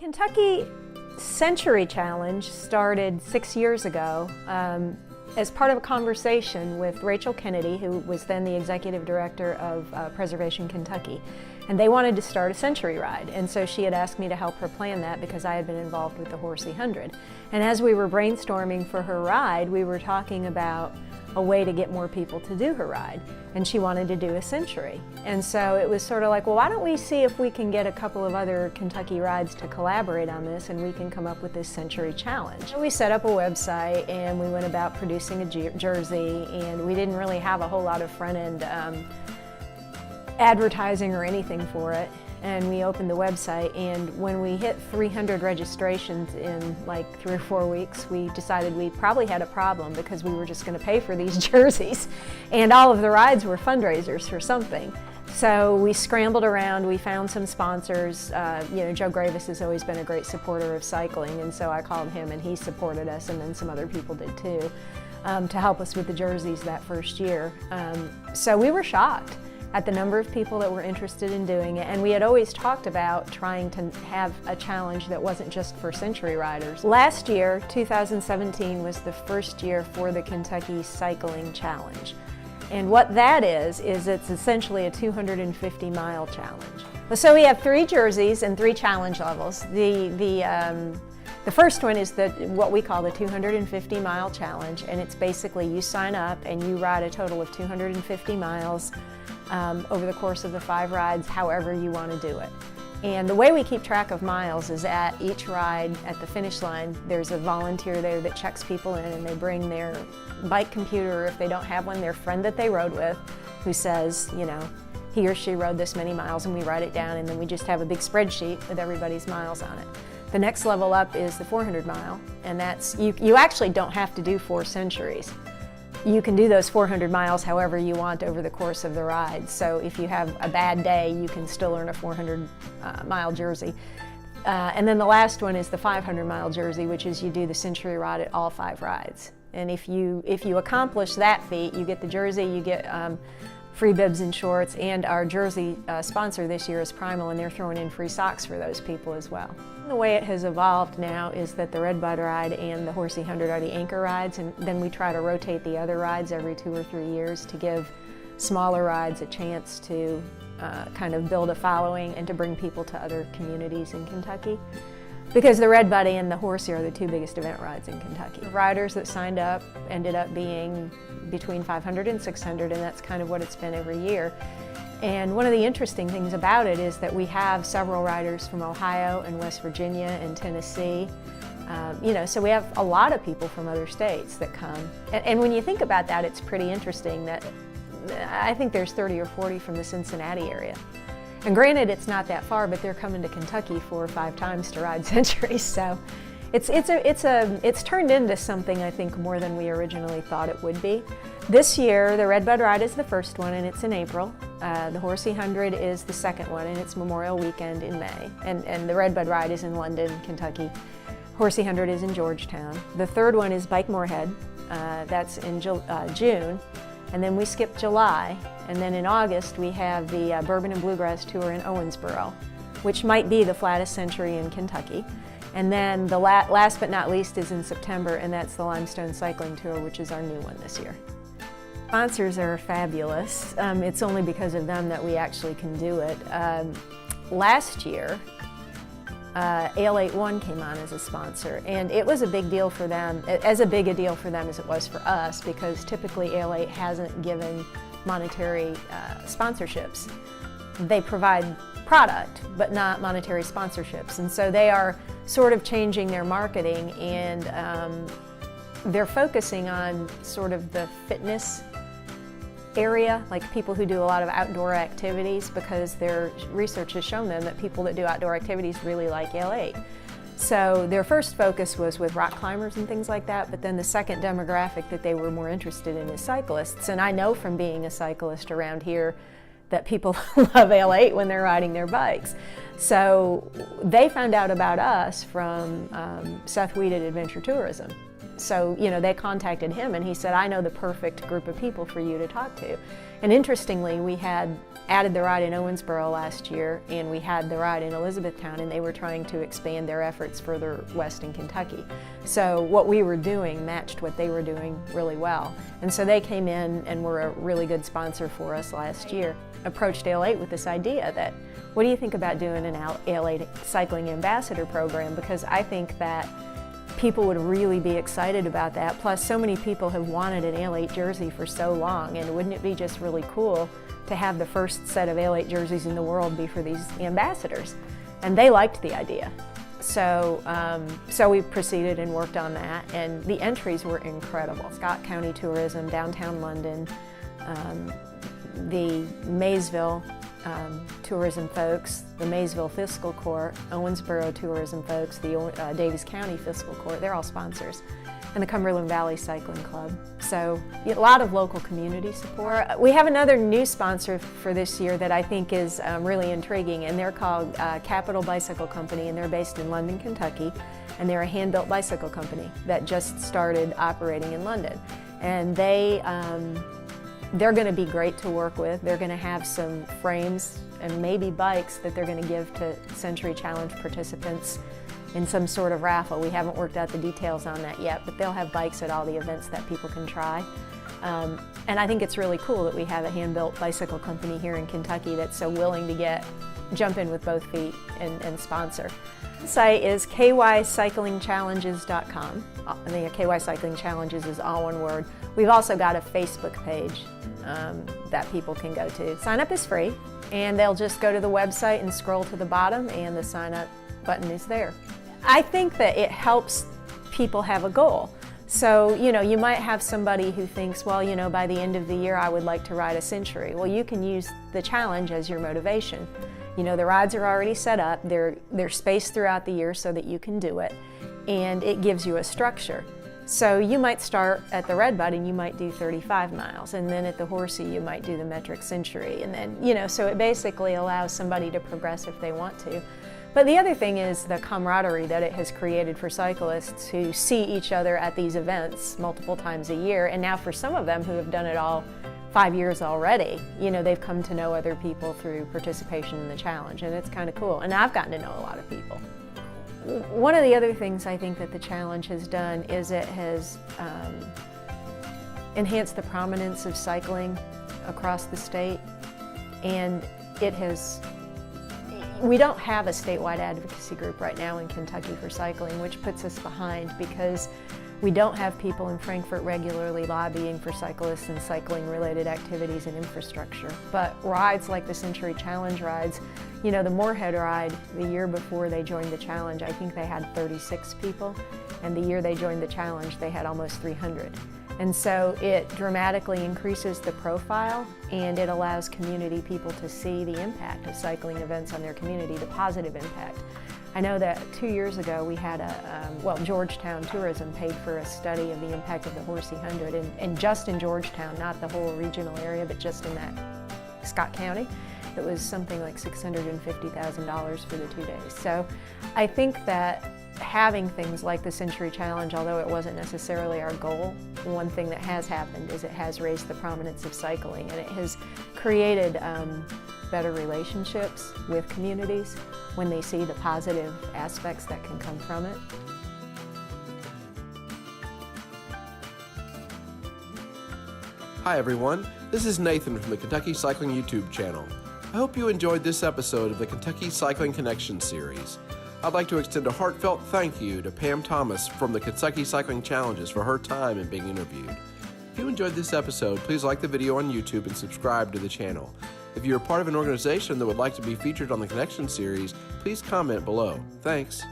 Kentucky Century Challenge started 6 years ago as part of a conversation with Rachel Kennedy, who was then the executive director of Preservation Kentucky. And they wanted to start a century ride, and so she had asked me to help her plan that because I had been involved with the Horsey 100. And as we were brainstorming for her ride, we were talking about a way to get more people to do her ride, and she wanted to do a century. And so it was sort of like, well, why don't we see if we can get a couple of other Kentucky rides to collaborate on this, and we can come up with this century challenge. So we set up a website, and we went about producing a jersey, and we didn't really have a whole lot of front-end advertising or anything for it. And we opened the website, and when we hit 300 registrations in like 3 or 4 weeks, we decided we probably had a problem because we were just going to pay for these jerseys. And all of the rides were fundraisers for something. So we scrambled around, we found some sponsors. Joe Gravis has always been a great supporter of cycling, and so I called him and he supported us, and then some other people did too, to help us with the jerseys that first year. So we were shocked at the number of people that were interested in doing it, and we had always talked about trying to have a challenge that wasn't just for century riders. Last year, 2017, was the first year for the Kentucky Cycling Challenge. And what that is it's essentially a 250-mile challenge. So we have 3 jerseys and 3 challenge levels. The first one is what we call the 250-mile challenge, and it's basically you sign up and you ride a total of 250 miles over the course of the 5 rides, however you want to do it. And the way we keep track of miles is at each ride, at the finish line, there's a volunteer there that checks people in, and they bring their bike computer, or if they don't have one, their friend that they rode with, who says, he or she rode this many miles, and we write it down, and then we just have a big spreadsheet with everybody's miles on it. The next level up is the 400 mile, and that's, you actually don't have to do 4 centuries. You can do those 400 miles however you want over the course of the ride. So if you have a bad day, you can still earn a 400 mile jersey. And then the last one is the 500 mile jersey, which is you do the century ride at all 5 rides. And if you accomplish that feat, you get the jersey, you get free bibs and shorts, and our jersey sponsor this year is Primal, and they're throwing in free socks for those people as well. The way it has evolved now is that the Redbud ride and the Horsey 100 are the anchor rides, and then we try to rotate the other rides every 2 or 3 years to give smaller rides a chance to kind of build a following and to bring people to other communities in Kentucky. Because the Redbud and the Horsey are the 2 biggest event rides in Kentucky. The riders that signed up ended up being between 500 and 600, and that's kind of what it's been every year. And one of the interesting things about it is that we have several riders from Ohio and West Virginia and Tennessee. So we have a lot of people from other states that come. And when you think about that, it's pretty interesting that I think there's 30 or 40 from the Cincinnati area. And granted, it's not that far, but they're coming to Kentucky 4 or 5 times to ride centuries. So it's turned into something, I think, more than we originally thought it would be. This year, the Redbud Ride is the first one, and it's in April. The Horsey 100 is the second one, and it's Memorial Weekend in May. And the Redbud Ride is in London, Kentucky. Horsey 100 is in Georgetown. The third one is Bike Moorhead. That's in June. And then we skip July. And then in August, we have the Bourbon and Bluegrass Tour in Owensboro, which might be the flattest century in Kentucky. And then the last but not least is in September, and that's the Limestone Cycling Tour, which is our new one this year. Sponsors are fabulous. It's only because of them that we actually can do it. Last year, Ale81 came on as a sponsor, and it was a big deal for them, as big a deal for them as it was for us, because typically Ale8 hasn't given monetary sponsorships. They provide product, but not monetary sponsorships, and so they are sort of changing their marketing, and they're focusing on sort of the fitness area, like people who do a lot of outdoor activities, because their research has shown them that people that do outdoor activities really like Ale8. So their first focus was with rock climbers and things like that, but then the second demographic that they were more interested in is cyclists. And I know from being a cyclist around here that people love Ale8 when they're riding their bikes. So they found out about us from Seth Weed at Adventure Tourism. So, they contacted him, and he said, I know the perfect group of people for you to talk to. And interestingly, we had added the ride in Owensboro last year, and we had the ride in Elizabethtown, and they were trying to expand their efforts further west in Kentucky. So what we were doing matched what they were doing really well. And so they came in and were a really good sponsor for us last year. Approached AL8 with this idea that, what do you think about doing an AL8 Cycling Ambassador program? Because I think that people would really be excited about that. Plus, so many people have wanted an AL8 jersey for so long, and wouldn't it be just really cool to have the first set of AL8 jerseys in the world be for these ambassadors? And they liked the idea. So we proceeded and worked on that, and the entries were incredible. Scott County Tourism, downtown London, the Maysville tourism folks, the Maysville Fiscal Court, Owensboro tourism folks, the Daviess County Fiscal Court, they're all sponsors, and the Cumberland Valley Cycling Club. So a lot of local community support. We have another new sponsor for this year that I think is really intriguing, and they're called Capital Bicycle Company, and they're based in London, Kentucky, and they're a hand-built bicycle company that just started operating in London. And they're going to be great to work with. They're going to have some frames and maybe bikes that they're going to give to Century Challenge participants in some sort of raffle. We haven't worked out the details on that yet, but they'll have bikes at all the events that people can try. And I think it's really cool that we have a hand-built bicycle company here in Kentucky that's so willing to jump in with both feet and sponsor. The site is kycyclingchallenges.com. The KY Cycling Challenges is all one word. We've also got a Facebook page that people can go to. Sign up is free, and they'll just go to the website and scroll to the bottom, and the sign up button is there. I think that it helps people have a goal. So, you might have somebody who thinks, well, by the end of the year I would like to ride a century. Well, you can use the challenge as your motivation. The rides are already set up, they're spaced throughout the year so that you can do it, and it gives you a structure. So you might start at the Redbud and you might do 35 miles, and then at the Horsey you might do the metric century, and then, so it basically allows somebody to progress if they want to. But the other thing is the camaraderie that it has created for cyclists who see each other at these events multiple times a year, and now for some of them who have done it all 5 years already, they've come to know other people through participation in the challenge, and it's kind of cool. And I've gotten to know a lot of people. One of the other things I think that the challenge has done is it has enhanced the prominence of cycling across the state, and we don't have a statewide advocacy group right now in Kentucky for cycling, which puts us behind because we don't have people in Frankfort regularly lobbying for cyclists and cycling-related activities and infrastructure. But rides like the Century Challenge rides, the Moorhead ride, the year before they joined the challenge, I think they had 36 people, and the year they joined the challenge, they had almost 300. And so it dramatically increases the profile, and it allows community people to see the impact of cycling events on their community, the positive impact. I know that 2 years ago we had Georgetown Tourism paid for a study of the impact of the Horsey 100, and just in Georgetown, not the whole regional area, but just in that Scott County, it was something like $650,000 for the 2 days. So I think that having things like the Century Challenge, although it wasn't necessarily our goal, one thing that has happened is it has raised the prominence of cycling, and it has created better relationships with communities when they see the positive aspects that can come from it. Hi everyone, this is Nathan from the Kentucky Cycling YouTube channel. I hope you enjoyed this episode of the Kentucky Cycling Connection series. I'd like to extend a heartfelt thank you to Pam Thomas from the Kentucky Cycling Challenges for her time in being interviewed. If you enjoyed this episode, please like the video on YouTube and subscribe to the channel. If you're part of an organization that would like to be featured on the Connection series, please comment below. Thanks.